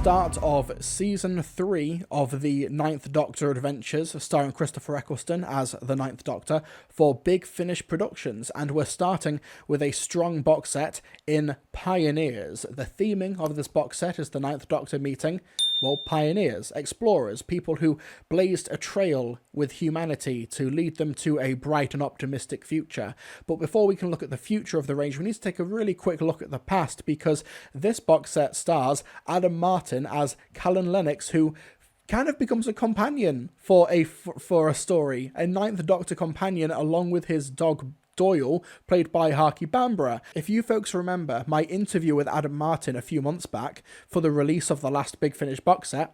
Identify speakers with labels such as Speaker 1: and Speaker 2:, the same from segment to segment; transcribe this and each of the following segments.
Speaker 1: start of Season 3 of the Ninth Doctor Adventures, starring Christopher Eccleston as the Ninth Doctor, for Big Finish Productions, and we're starting with a strong box set in Pioneers. The theming of this box set is the Ninth Doctor meeting, well, pioneers, explorers, people who blazed a trail with humanity to lead them to a bright and optimistic future. But before we can look at the future of the range, we need to take a really quick look at the past, because this box set stars Adam Martin as Callan Lennox, who kind of becomes a companion for a story, a Ninth Doctor companion, along with his dog Doyle, played by Harky Bambra. If you folks remember my interview with Adam Martin a few months back for the release of the last Big Finish box set,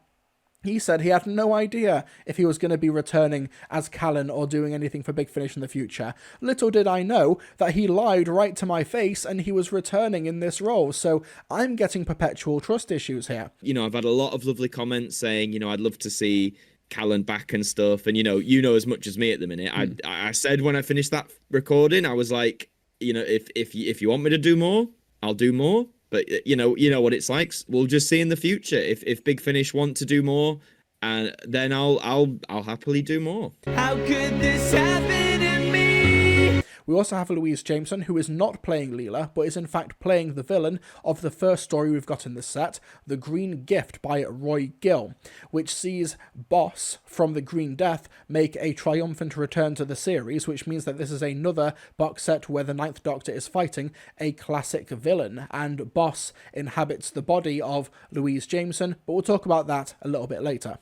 Speaker 1: he said he had no idea if he was going to be returning as Callan or doing anything for Big Finish in the future. Little did I know that he lied right to my face and he was returning in this role, so I'm getting perpetual trust issues here.
Speaker 2: You know, I've had a lot of lovely comments saying, you know, I'd love to see Callan back and stuff, and you know as much as me at the minute. I said when I finished that recording, I was like, you know, if you want me to do more, I'll do more. But you know what it's like. We'll just see in the future. If Big Finish want to do more, and then I'll happily do more.
Speaker 3: How could this happen to me?
Speaker 1: We also have Louise Jameson, who is not playing Leela, but is in fact playing the villain of the first story we've got in this set, The Green Gift by Roy Gill, which sees Boss from The Green Death make a triumphant return to the series, which means that this is another box set where the Ninth Doctor is fighting a classic villain, and Boss inhabits the body of Louise Jameson, but we'll talk about that a little bit later.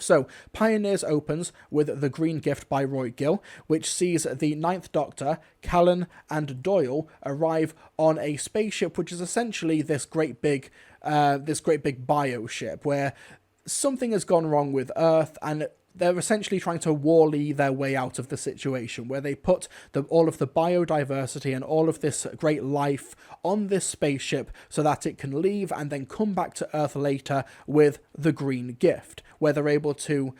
Speaker 1: So, Pioneers opens with The Green Gift by Roy Gill, which sees the Ninth Doctor, Callan and Doyle arrive on a spaceship, which is essentially this great big bioship, where something has gone wrong with Earth, and they're essentially trying to Wall-E their way out of the situation, where they put all of the biodiversity and all of this great life on this spaceship so that it can leave and then come back to Earth later with the Green Gift, where they're able to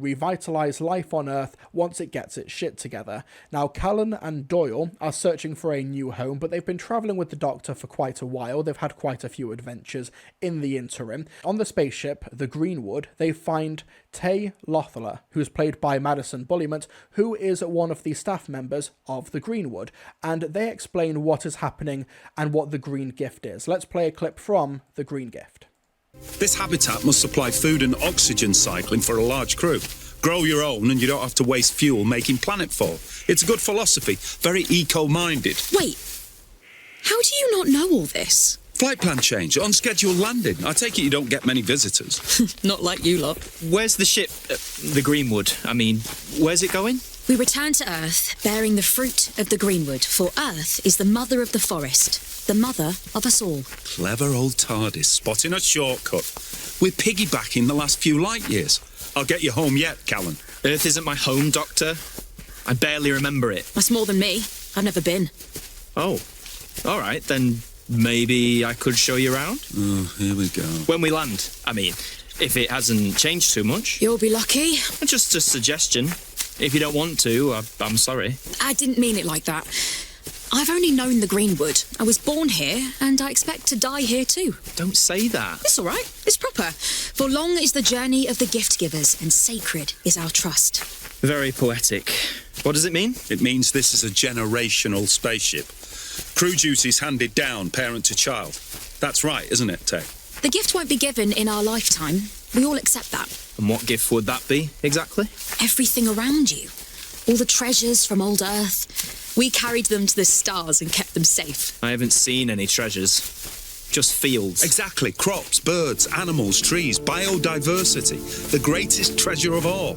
Speaker 1: revitalize life on Earth once it gets its shit together. Now, Callan and Doyle are searching for a new home, but they've been traveling with the Doctor for quite a while. They've had quite a few adventures in the interim. On the spaceship, the Greenwood, they find Tay Lothler, who's played by Madison Bullymont, who is one of the staff members of the Greenwood, and they explain what is happening and what the Green Gift is. Let's play a clip from the Green Gift.
Speaker 4: This habitat must supply food and oxygen cycling for a large crew. Grow your own and you don't have to waste fuel making planetfall. It's a good philosophy, very eco-minded.
Speaker 5: Wait, how do you not know all this?
Speaker 4: Flight plan change, unscheduled landing. I take it you don't get many visitors.
Speaker 5: Not like you lot.
Speaker 6: Where's the ship, the Greenwood? I mean, where's it going?
Speaker 5: We return to Earth, bearing the fruit of the Greenwood, for Earth is the mother of the forest, the mother of us all.
Speaker 4: Clever old TARDIS, spotting a shortcut. We're piggybacking the last few light years. I'll get you home yet, Callan.
Speaker 6: Earth isn't my home, Doctor. I barely remember it.
Speaker 5: That's more than me. I've never been.
Speaker 6: Oh, all right, then maybe I could show you around?
Speaker 4: Oh, here we go.
Speaker 6: When we land, I mean, if it hasn't changed too much.
Speaker 5: You'll be lucky.
Speaker 6: Just a suggestion. If you don't want to, I'm sorry.
Speaker 5: I didn't mean it like that. I've only known the Greenwood. I was born here, and I expect to die here too.
Speaker 6: Don't say that.
Speaker 5: It's all right. It's proper. For long is the journey of the gift givers, and sacred is our trust.
Speaker 6: Very poetic. What does it mean?
Speaker 4: It means this is a generational spaceship. Crew duties handed down, parent to child. That's right, isn't it, Tay?
Speaker 5: The gift won't be given in our lifetime. We all accept that.
Speaker 6: And what gift would that be, exactly?
Speaker 5: Everything around you. All the treasures from old Earth. We carried them to the stars and kept them safe.
Speaker 6: I haven't seen any treasures. Just fields.
Speaker 4: Exactly. Crops, birds, animals, trees, biodiversity. The greatest treasure of all.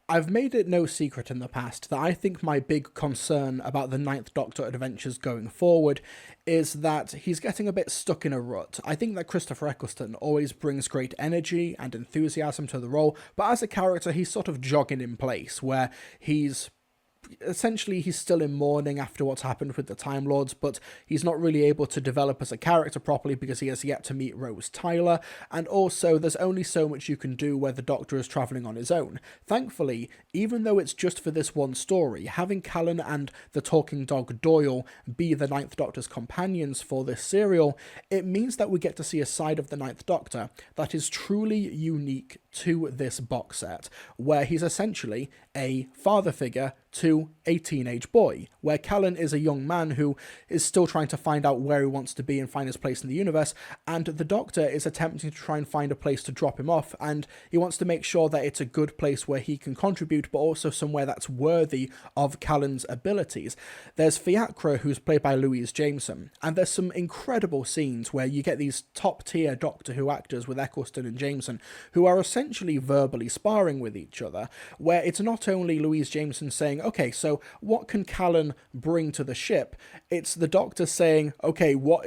Speaker 1: I've made it no secret in the past that I think my big concern about the Ninth Doctor adventures going forward is that he's getting a bit stuck in a rut. I think that Christopher Eccleston always brings great energy and enthusiasm to the role, but as a character he's sort of jogging in place, where he's essentially he's still in mourning after what's happened with the Time Lords, but he's not really able to develop as a character properly because he has yet to meet Rose Tyler, and also there's only so much you can do where the Doctor is travelling on his own. Thankfully, even though it's just for this one story, having Callan and the talking dog Doyle be the Ninth Doctor's companions for this serial, it means that we get to see a side of the Ninth Doctor that is truly unique to this box set, where he's essentially a father figure to a teenage boy, where Callan is a young man who is still trying to find out where he wants to be and find his place in the universe, and the Doctor is attempting to try and find a place to drop him off, and he wants to make sure that it's a good place where he can contribute, but also somewhere that's worthy of Callan's abilities. There's Fiacre, who's played by Louise Jameson, and there's some incredible scenes where you get these top-tier Doctor Who actors with Eccleston and Jameson, who are essentially verbally sparring with each other, where it's not only Louise Jameson saying, okay, so what can Callan bring to the ship? It's the Doctor saying, okay, what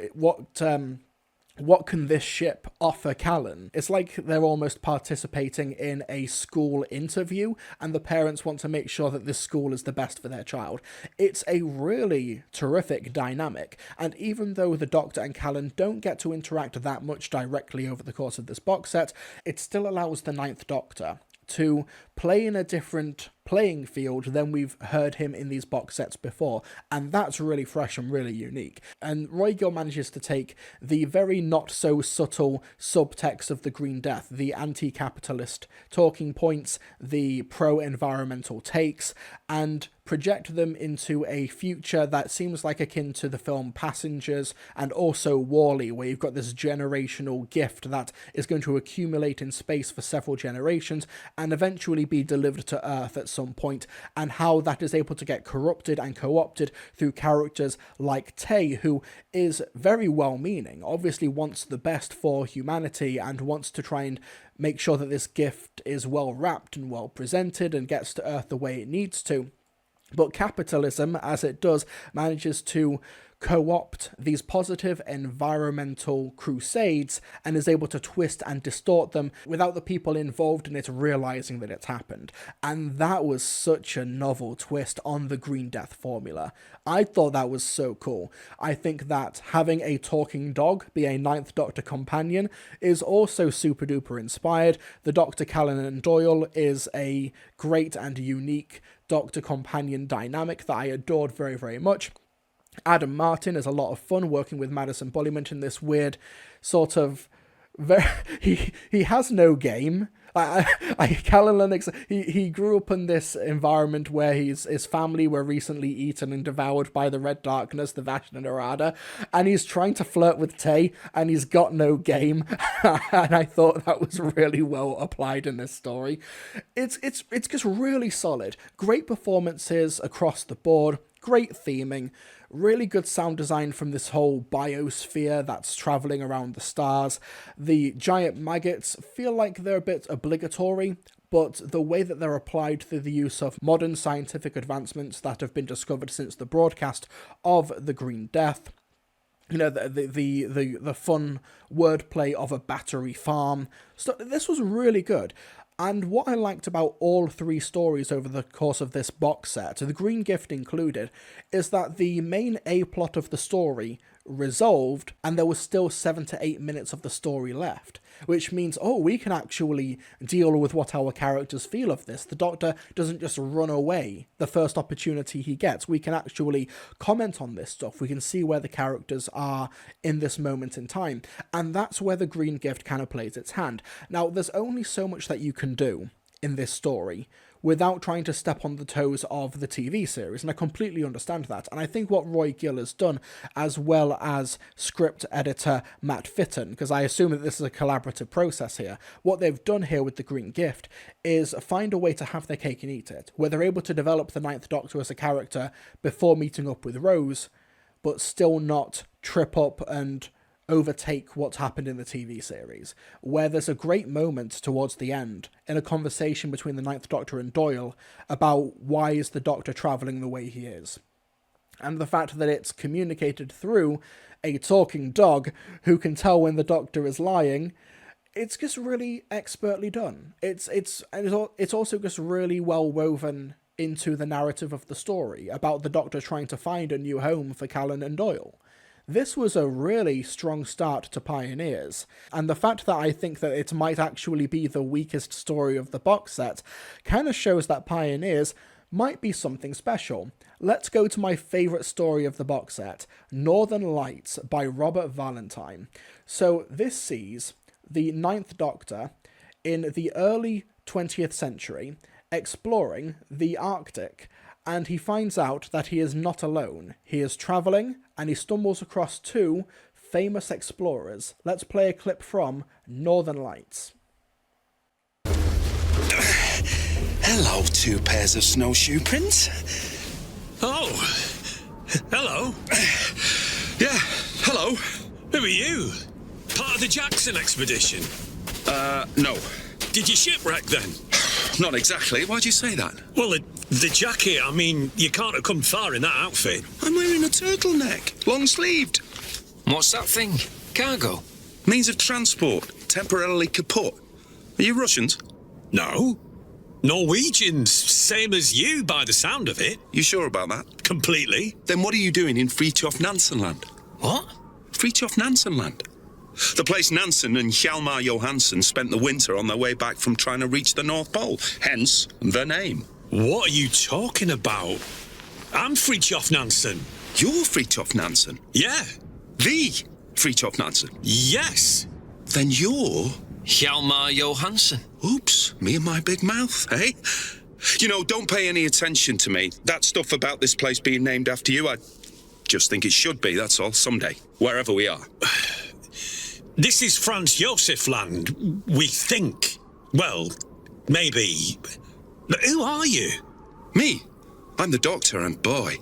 Speaker 1: can this ship offer Callan? It's like they're almost participating in a school interview, and the parents want to make sure that this school is the best for their child. It's a really terrific dynamic, and even though the Doctor and Callan don't get to interact that much directly over the course of this box set, it still allows the Ninth Doctor to play in a different playing field than we've heard him in these box sets before, and that's really fresh and really unique. And Roy Gill manages to take the very not so subtle subtext of the Green Death, the anti-capitalist talking points, the pro-environmental takes, and project them into a future that seems like akin to the film Passengers and also Wall-E, where you've got this generational gift that is going to accumulate in space for several generations and eventually be delivered to Earth at some point, and how that is able to get corrupted and co-opted through characters like Tay, who is very well-meaning, obviously wants the best for humanity and wants to try and make sure that this gift is well wrapped and well presented and gets to Earth the way it needs to. But capitalism, as it does, manages to co-opt these positive environmental crusades and is able to twist and distort them without the people involved in it realizing that it's happened. And that was such a novel twist on the Green Death formula. I thought that was so cool. I think that having a talking dog be a Ninth Doctor companion is also super duper inspired. The Doctor, Callan and Doyle is a great and unique Doctor companion dynamic that I adored very, very much. Adam Martin is a lot of fun working with Madison Bulliment in this weird sort of he has no game. Callan Lennox, he grew up in this environment where his family were recently eaten and devoured by the Red Darkness, the Vashta Nerada, and he's trying to flirt with Tay, and he's got no game. And I thought that was really well applied in this story. It's just really solid. Great performances across the board. Great theming, really good sound design from this whole biosphere that's travelling around the stars. The giant maggots feel like they're a bit obligatory, but the way that they're applied through the use of modern scientific advancements that have been discovered since the broadcast of the Green Death, you know, the fun wordplay of a battery farm. So this was really good. And what I liked about all three stories over the course of this box set, the Green Gift included, is that the main A-plot of the story resolved and there was still 7 to 8 minutes of the story left, which means, we can actually deal with what our characters feel of this. The Doctor doesn't just run away the first opportunity he gets. We can actually comment on this stuff. We can see where the characters are in this moment in time, and that's where the Green Gift kind of plays its hand. Now, there's only so much that you can do in this story without trying to step on the toes of the TV series, and I completely understand that. And I think what Roy Gill has done, as well as script editor Matt Fitton, because I assume that this is a collaborative process here, what they've done here with the Green Gift is find a way to have their cake and eat it, where they're able to develop the Ninth Doctor as a character before meeting up with Rose, but still not trip up and overtake what's happened in the TV series, where there's a great moment towards the end in a conversation between the Ninth Doctor and Doyle about why is the Doctor travelling the way he is. And the fact that it's communicated through a talking dog who can tell when the Doctor is lying, it's just really expertly done. It's also just really well woven into the narrative of the story about the Doctor trying to find a new home for Callan and Doyle. This was a really strong start to Pioneers, and the fact that I think that it might actually be the weakest story of the box set kind of shows that Pioneers might be something special. Let's go to my favourite story of the box set, Northern Lights by Robert Valentine. So this sees the Ninth Doctor in the early 20th century exploring the Arctic, and he finds out that he is not alone. He is travelling, and he stumbles across two famous explorers. Let's play a clip from Northern Lights.
Speaker 7: Hello, two pairs of snowshoe prints.
Speaker 4: Oh, hello.
Speaker 7: Yeah, hello.
Speaker 4: Who are you? Part of the Jackson expedition?
Speaker 7: No.
Speaker 4: Did you shipwreck then?
Speaker 7: Not exactly. Why'd you say that?
Speaker 4: Well, the jacket, I mean, you can't have come far in that outfit.
Speaker 7: I'm wearing a turtleneck, long-sleeved.
Speaker 8: What's that thing? Cargo?
Speaker 7: Means of transport, temporarily kaput. Are you Russians?
Speaker 4: No. Norwegians, same as you by the sound of it.
Speaker 7: You sure about that?
Speaker 4: Completely.
Speaker 7: Then what are you doing in Fridtjof Nansen land?
Speaker 8: What?
Speaker 7: Fridtjof Nansen land. The place Nansen and Hjalmar Johansson spent the winter on their way back from trying to reach the North Pole, hence the name.
Speaker 4: What are you talking about? I'm Fridtjof Nansen.
Speaker 7: You're Fridtjof Nansen?
Speaker 4: Yeah.
Speaker 7: The Fridtjof Nansen?
Speaker 4: Yes.
Speaker 7: Then you're...
Speaker 8: Hjalmar Johansson.
Speaker 7: Oops, me and my big mouth, eh? You know, don't pay any attention to me. That stuff about this place being named after you, I just think it should be, that's all, someday, wherever we are.
Speaker 4: This is Franz Josef land, we think. Well, maybe. But who are you?
Speaker 7: Me? I'm the Doctor, and boy,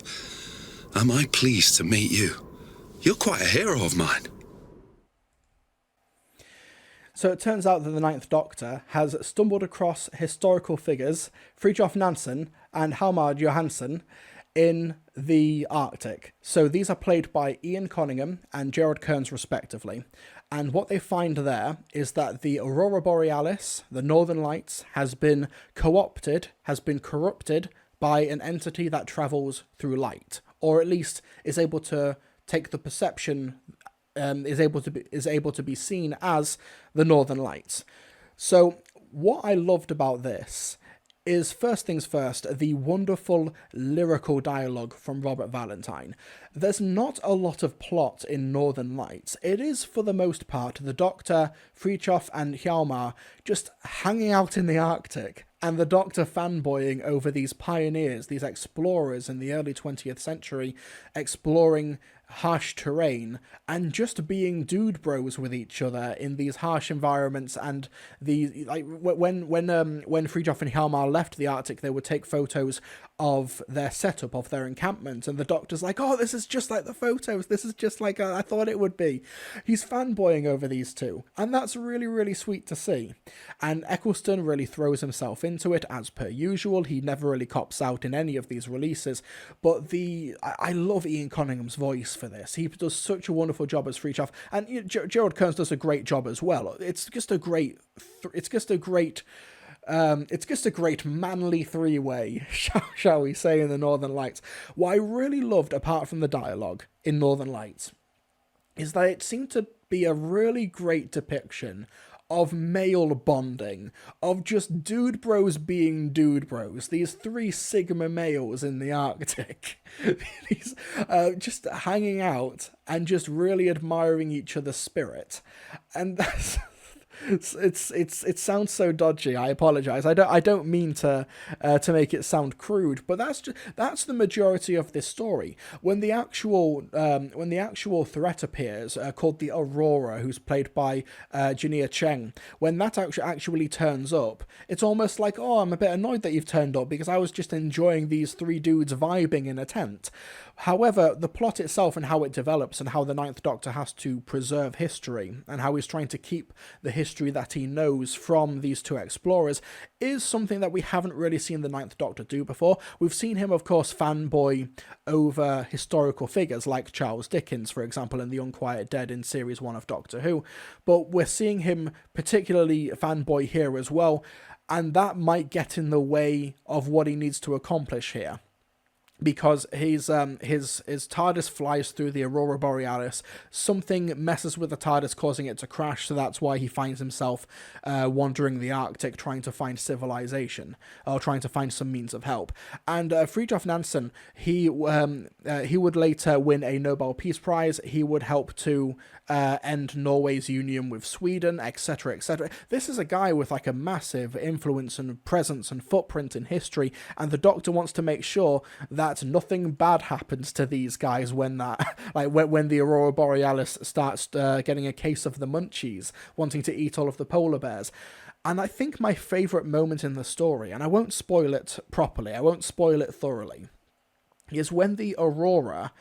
Speaker 7: am I pleased to meet you. You're quite a hero of mine.
Speaker 1: So it turns out that the Ninth Doctor has stumbled across historical figures, Fridtjof Nansen and Hjalmar Johansson, in the Arctic. So these are played by Ian Conningham and Gerald Kearns respectively. And what they find there is that the Aurora Borealis, the Northern Lights, has been co-opted, has been corrupted by an entity that travels through light, or at least is able to take the perception, is able to be seen as the Northern Lights. So what I loved about this is, first things first, the wonderful lyrical dialogue from Robert Valentine. There's not a lot of plot in Northern Lights. It is, for the most part, the Doctor, Fridtjof and Hjalmar just hanging out in the Arctic, and the Doctor fanboying over these pioneers, these explorers in the early 20th century, exploring harsh terrain and just being dude bros with each other in these harsh environments. And the when Fridtjof and Hjalmar left the Arctic, they would take photos of their setup, of their encampment, and the Doctor's like, oh, this is just like the photos, this is just like I thought it would be. He's fanboying over these two, and that's really, really sweet to see. And Eccleston really throws himself into it as per usual. He never really cops out in any of these releases, but I love Ian Cunningham's voice for this. He does such a wonderful job as Fridtjof, and Gerald Kearns does a great job as well. It's just a great manly three-way, shall we say, in the Northern Lights. What I really loved, apart from the dialogue in Northern Lights, is that it seemed to be a really great depiction of male bonding, of just dude bros being dude bros. These three Sigma males in the Arctic, these just hanging out and just really admiring each other's spirit, and that's. It sounds so dodgy. I apologize. I don't mean to make it sound crude, but that's the majority of this story. When the actual threat appears, called the Aurora, who's played by Jania Cheng, when that actually turns up, it's almost like, oh, I'm a bit annoyed that you've turned up because I was just enjoying these three dudes vibing in a tent. However, the plot itself and how it develops and how the Ninth Doctor has to preserve history and how he's trying to keep the history that he knows from these two explorers is something that we haven't really seen the Ninth Doctor do before. We've seen him, of course, fanboy over historical figures like Charles Dickens, for example, in The Unquiet Dead in Series 1 of Doctor Who, but we're seeing him particularly fanboy here as well, And that might get in the way of what he needs to accomplish here. Because his TARDIS flies through the Aurora Borealis. Something messes with the TARDIS, causing it to crash, so that's why he finds himself wandering the Arctic, trying to find civilization, or trying to find some means of help. And Fridtjof Nansen, he would later win a Nobel Peace Prize. He would help to end Norway's union with Sweden, etc., etc. This is a guy with like a massive influence and presence and footprint in history, and the Doctor wants to make sure that nothing bad happens to these guys when that, like when the Aurora Borealis starts getting a case of the munchies, wanting to eat all of the polar bears. And I think my favourite moment in the story, and I won't spoil it properly, I won't spoil it thoroughly, is when the Aurora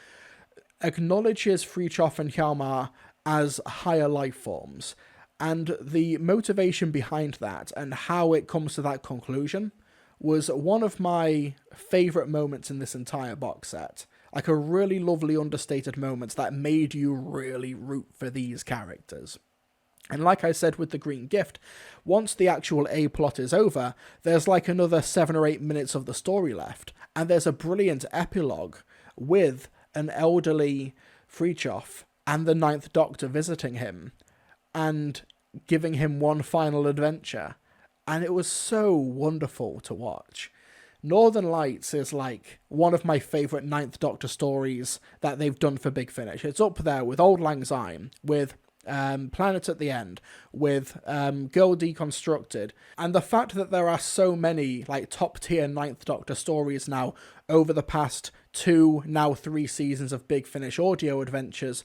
Speaker 1: acknowledges Fridtjof and Hjalmar as higher life forms, and the motivation behind that and how it comes to that conclusion was one of my favourite moments in this entire box set. Like a really lovely understated moment that made you really root for these characters. And like I said with the Green Gift, once the actual A plot is over, there's like another 7 or 8 minutes of the story left, and there's a brilliant epilogue with an elderly Fridtjof and the Ninth Doctor visiting him and giving him one final adventure. And it was so wonderful to watch. Northern Lights is like one of my favourite Ninth Doctor stories that they've done for Big Finish. It's up there with Auld Lang Syne, with Planet at the End, with Girl Deconstructed, and the fact that there are so many like top tier Ninth Doctor stories now over the past 2, now 3 seasons of Big Finish audio adventures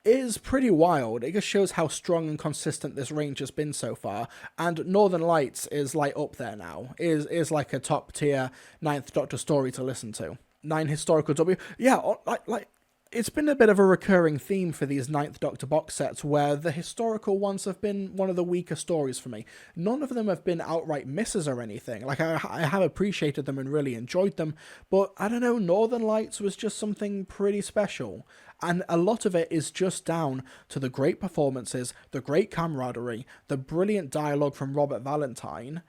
Speaker 1: is pretty wild. It just shows how strong and consistent this range has been so far, and Northern Lights is like up there now, is like a top tier Ninth Doctor story to listen to. 9 historical W, yeah, like it's been a bit of a recurring theme for these Ninth Doctor box sets, where the historical ones have been one of the weaker stories for me. None of them have been outright misses or anything. Like, I have appreciated them and really enjoyed them, but I don't know, Northern Lights was just something pretty special. And a lot of it is just down to the great performances, the great camaraderie, the brilliant dialogue from Robert Valentine,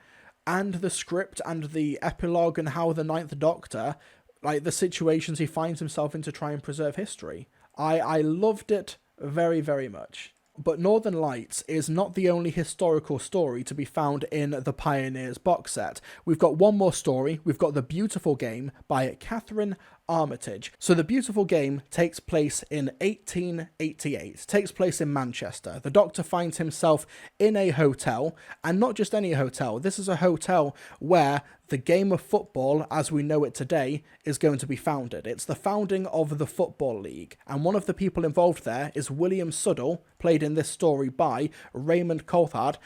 Speaker 1: and the script and the epilogue and how the Ninth Doctor, like the situations he finds himself in to try and preserve history. I loved it very, very much. But Northern Lights is not the only historical story to be found in the Pioneers box set. We've got one more story. We've got The Beautiful Game by Catherine Armitage. So The Beautiful Game takes place in 1888, takes place in Manchester. The Doctor finds himself in a hotel, and not just any hotel. This is a hotel where the game of football, as we know it today, is going to be founded. It's the founding of the Football League, and one of the people involved there is William Suddle, played in this story by Raymond Coulthard,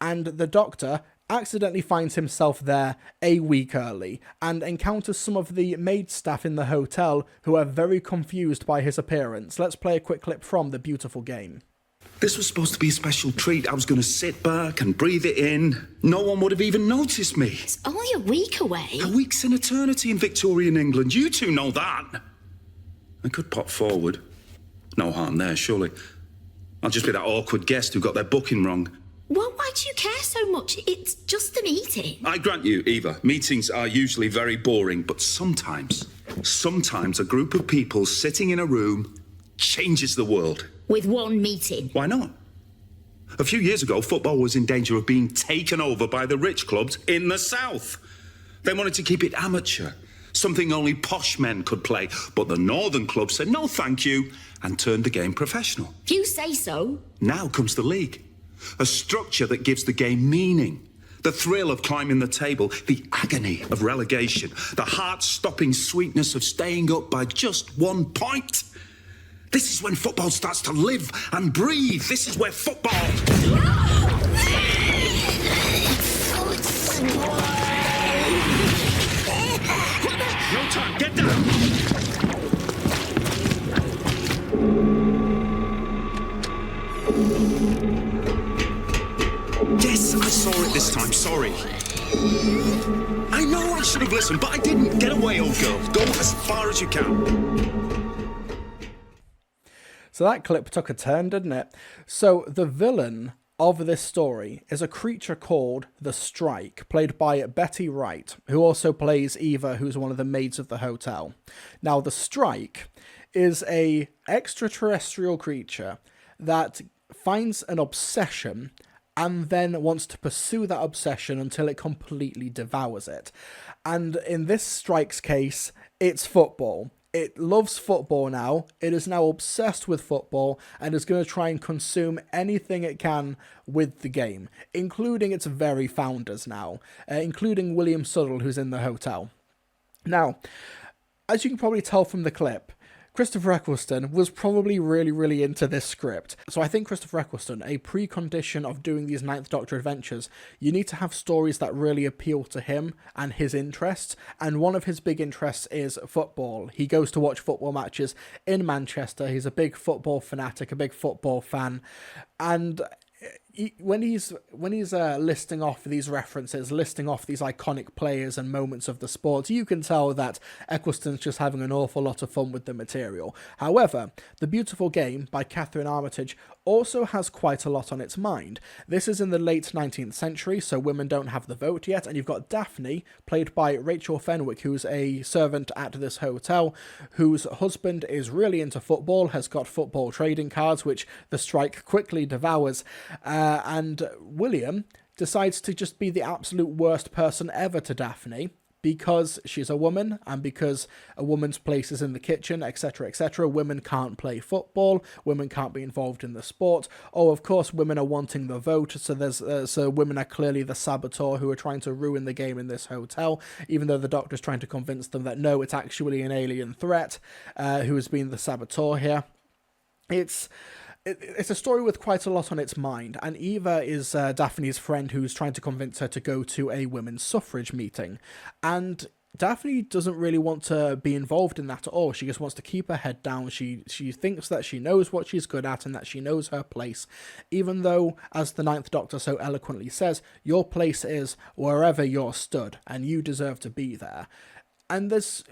Speaker 1: and the Doctor accidentally finds himself there a week early and encounters some of the maid staff in the hotel who are very confused by his appearance. Let's play a quick clip from The Beautiful Game.
Speaker 7: This was supposed to be a special treat. I was going to sit back and breathe it in. No one would have even noticed me.
Speaker 5: It's only a week away.
Speaker 7: A week's an eternity in Victorian England. You two know that. I could pop forward. No harm there, surely. I'll just be that awkward guest who got their booking wrong.
Speaker 5: Well, why do you care so much? It's just a meeting.
Speaker 7: I grant you, Eva, meetings are usually very boring, but sometimes a group of people sitting in a room changes the world.
Speaker 5: With one meeting.
Speaker 7: Why not? A few years ago, football was in danger of being taken over by the rich clubs in the south. They wanted to keep it amateur, something only posh men could play. But the northern club said no thank you and turned the game professional.
Speaker 5: You say so.
Speaker 7: Now comes the league. A structure that gives the game meaning. The thrill of climbing the table, the agony of relegation, the heart-stopping sweetness of staying up by just 1 point. This is when football starts to live and breathe. This is where football... No time, get down! Yes, I saw it this time, sorry. I know I should have listened, but I didn't. Get away, old girl. Go as far as you can.
Speaker 1: So that clip took a turn, didn't it? So the villain of this story is a creature called the Strike, played by Betty Wright, who also plays Eva, who's one of the maids of the hotel. Now, the Strike is a extraterrestrial creature that finds an obsession and then wants to pursue that obsession until it completely devours it. And in this Strike's case, it's football. It loves football now. It is now obsessed with football and is going to try and consume anything it can with the game, including its very founders now, including William Suddle, who's in the hotel. Now, as you can probably tell from the clip, Christopher Eccleston was probably really, really into this script. So I think Christopher Eccleston, a precondition of doing these Ninth Doctor adventures, you need to have stories that really appeal to him and his interests. And one of his big interests is football. He goes to watch football matches in Manchester. He's a big football fanatic, a big football fan. And when he's listing off these references, listing off these iconic players and moments of the sport, you can tell that Eccleston's just having an awful lot of fun with the material. However, The Beautiful Game by Catherine Armitage also has quite a lot on its mind. This is in the late 19th century, so women don't have the vote yet, and you've got Daphne, played by Rachel Fenwick, who's a servant at this hotel, whose husband is really into football, has got football trading cards, which the Strike quickly devours, and William decides to just be the absolute worst person ever to Daphne, because she's a woman, and because a woman's place is in the kitchen, etc., etc. Women can't play football, women can't be involved in the sport. Oh, of course, women are wanting the vote, so women are clearly the saboteur who are trying to ruin the game in this hotel, even though the Doctor's trying to convince them that no, it's actually an alien threat who has been the saboteur here. It's a story with quite a lot on its mind, and Eva is Daphne's friend who's trying to convince her to go to a women's suffrage meeting, and Daphne doesn't really want to be involved in that at all. She just wants to keep her head down. She thinks that she knows what she's good at and that she knows her place, even though, as the Ninth Doctor so eloquently says, your place is wherever you're stood, and you deserve to be there. And this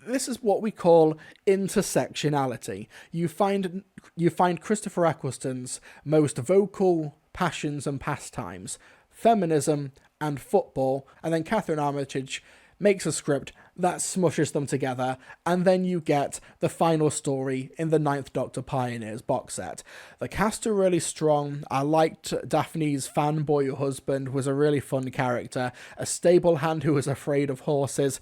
Speaker 1: is what we call intersectionality. You find Christopher Eccleston's most vocal passions and pastimes, feminism and football, and then Catherine Armitage makes a script that smushes them together, and then you get the final story in the Ninth Doctor Pioneers box set. The cast are really strong. I liked Daphne's fanboy husband, was a really fun character, a stable hand who was afraid of horses.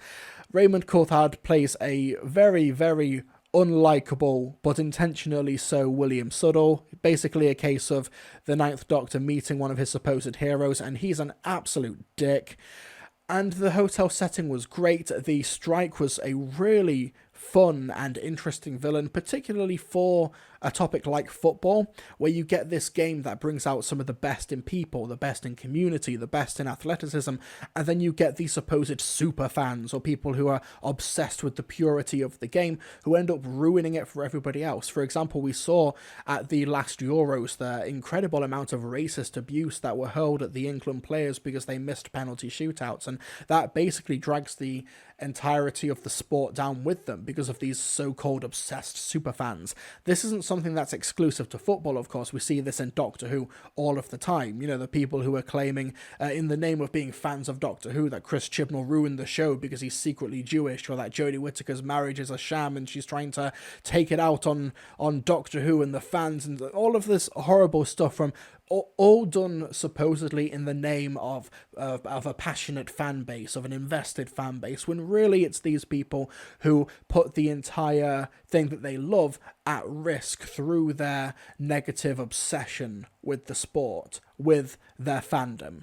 Speaker 1: Raymond Coulthard plays a very, very unlikable, but intentionally so, William Suddle. Basically a case of the Ninth Doctor meeting one of his supposed heroes, and he's an absolute dick. And the hotel setting was great. The Strike was a really fun and interesting villain, particularly for a topic like football, where you get this game that brings out some of the best in people, the best in community, the best in athleticism, and then you get these supposed super fans or people who are obsessed with the purity of the game who end up ruining it for everybody else. For example, we saw at the last Euros the incredible amount of racist abuse that were hurled at the England players because they missed penalty shootouts, and that basically drags the entirety of the sport down with them because of these so-called obsessed superfans. This isn't something that's exclusive to football, of course. We see this in Doctor Who all of the time. You know, the people who are claiming in the name of being fans of Doctor Who that Chris Chibnall ruined the show because he's secretly Jewish, or that Jodie Whittaker's marriage is a sham and she's trying to take it out on Doctor Who and the fans, and all of this horrible stuff from all done supposedly in the name of a passionate fan base, of an invested fan base, when really it's these people who put the entire thing that they love at risk through their negative obsession with the sport, with their fandom.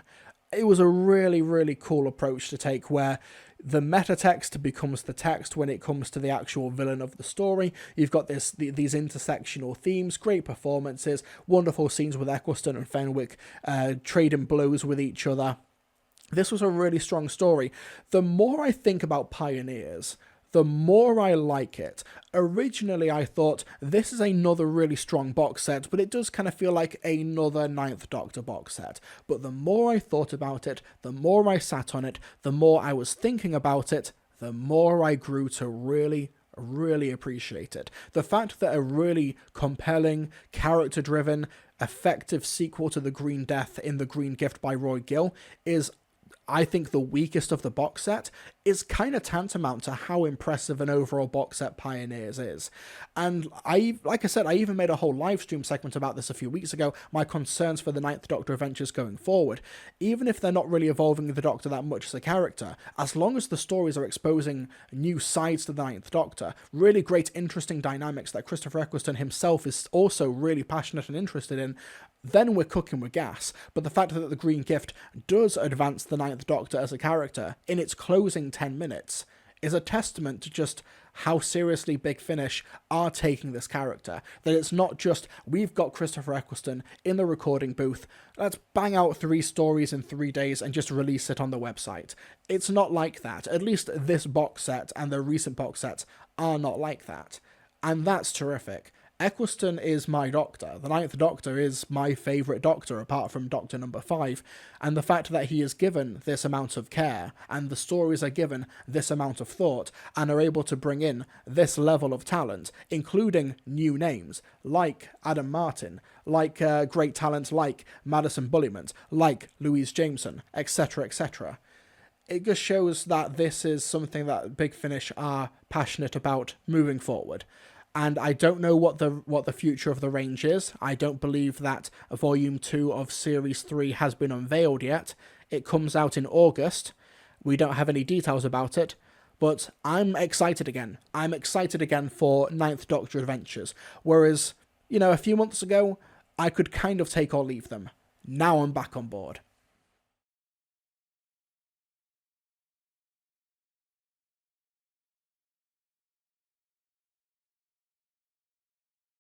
Speaker 1: It was a really, really cool approach to take, where the meta text becomes the text when it comes to the actual villain of the story. You've got these intersectional themes, great performances, wonderful scenes with Eccleston and Fenwick trading blows with each other. This was a really strong story. The more I think about Pioneers, the more I like it. Originally, I thought this is another really strong box set, but it does kind of feel like another Ninth Doctor box set. But the more I thought about it, the more I sat on it, the more I was thinking about it, the more I grew to really appreciate it. The fact that a really compelling, character-driven, effective sequel to The Green Death in The Green Gift by Roy Gill is, I think, the weakest of the box set, is kind of tantamount to how impressive an overall box set Pioneers is. And like I said, I even made a whole live stream segment about this a few weeks ago, my concerns for the Ninth Doctor adventures going forward. Even if they're not really evolving the Doctor that much as a character, as long as the stories are exposing new sides to the Ninth Doctor, really great, interesting dynamics that Christopher Eccleston himself is also really passionate and interested in, then we're cooking with gas. But the fact that The Green Gift does advance the Ninth Doctor as a character in its closing 10 minutes is a testament to just how seriously Big Finish are taking this character. That it's not just, we've got Christopher Eccleston in the recording booth, let's bang out 3 stories in 3 days and just release it on the website. It's not like that. At least this box set and the recent box sets are not like that. And that's terrific. Eccleston is my Doctor. The Ninth Doctor is my favourite Doctor, apart from Doctor number 5, and the fact that he is given this amount of care, and the stories are given this amount of thought, and are able to bring in this level of talent, including new names, like Adam Martin, like great talent like Madison Bulliment, like Louise Jameson, etc., etc. It just shows that this is something that Big Finish are passionate about moving forward. And I don't know what the future of the range is. I don't believe that Volume 2 of Series 3 has been unveiled yet. It comes out in August. We don't have any details about it. But I'm excited again. I'm excited again for Ninth Doctor adventures. Whereas, a few months ago, I could kind of take or leave them. Now I'm back on board.